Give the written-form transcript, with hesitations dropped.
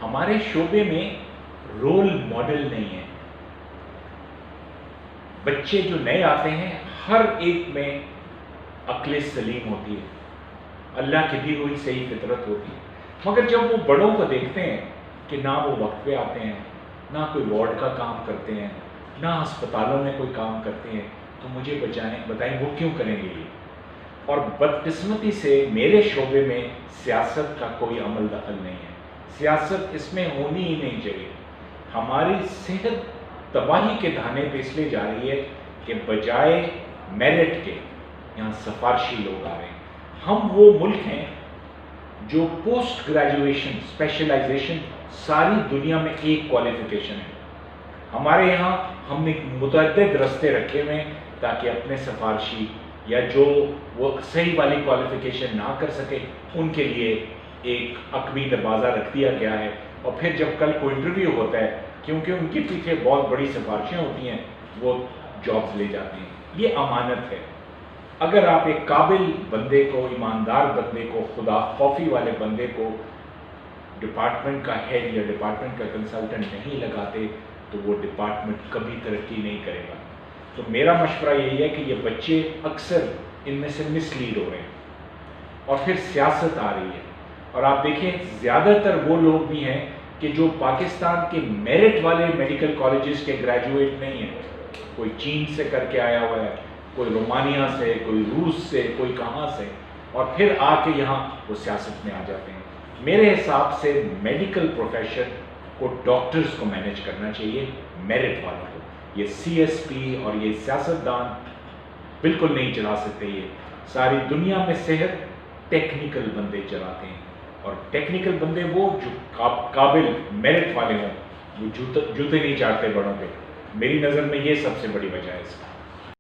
ہمارے شعبے میں رول ماڈل نہیں ہے. بچے جو نئے آتے ہیں ہر ایک میں عقل سلیم ہوتی ہے, اللہ کی دی ہوئی صحیح فطرت ہوتی ہے, مگر جب وہ بڑوں کو دیکھتے ہیں کہ نہ وہ وقت پہ آتے ہیں, نہ کوئی وارڈ کا کام کرتے ہیں, نہ ہسپتالوں میں کوئی کام کرتے ہیں, تو مجھے بتائیں وہ کیوں کریں گے یہ. اور بدقسمتی سے میرے شعبے میں سیاست کا کوئی عمل دخل نہیں ہے. سیاست اس میں ہونی ہی نہیں چاہیے. ہماری صحت تباہی کے دھانے پہ اس لیے جا رہی ہے کہ بجائے میرٹ کے یہاں سفارشی لوگ آ رہے ہیں. ہم وہ ملک ہیں جو پوسٹ گریجویشن اسپیشلائزیشن ساری دنیا میں ایک کوالیفیکیشن ہے. ہمارے یہاں ہم نے متعدد رستے رکھے ہوئے ہیں تاکہ اپنے سفارشی یا جو وہ صحیح والی کوالیفیکیشن نہ کر سکے ان کے لیے ایک عقبی دروازہ رکھ دیا گیا ہے. اور پھر جب کل کوئی انٹرویو ہوتا ہے, کیونکہ ان کے پیچھے بہت بڑی سفارشیں ہوتی ہیں, وہ جابز لے جاتے ہیں. یہ امانت ہے. اگر آپ ایک قابل بندے کو, ایماندار بندے کو, خدا خوفی والے بندے کو ڈپارٹمنٹ کا ہیڈ یا ڈپارٹمنٹ کا کنسلٹنٹ نہیں لگاتے تو وہ ڈپارٹمنٹ کبھی ترقی نہیں کرے گا. تو میرا مشورہ یہی ہے کہ یہ بچے اکثر ان میں سے مس لیڈ ہو رہے ہیں اور پھر سیاست آ رہی ہے. اور آپ دیکھیں زیادہ تر وہ لوگ بھی ہیں کہ جو پاکستان کے میرٹ والے میڈیکل کالجز کے گریجویٹ نہیں ہیں. کوئی چین سے کر کے آیا ہوا ہے, کوئی رومانیہ سے, کوئی روس سے, کوئی کہاں سے, اور پھر آ کے یہاں وہ سیاست میں آ جاتے ہیں. میرے حساب سے میڈیکل پروفیشن کو ڈاکٹرز کو مینیج کرنا چاہیے, میرٹ والوں کو. یہ سی ایس پی اور یہ سیاستدان بالکل نہیں چلا سکتے. یہ ساری دنیا میں صحت ٹیکنیکل بندے چلاتے ہیں, اور ٹیکنیکل بندے وہ جو قابل میرٹ والے ہوں, وہ جوتے نہیں چاٹتے بڑوں پہ. میری نظر میں یہ سب سے بڑی وجہ ہے اس کا.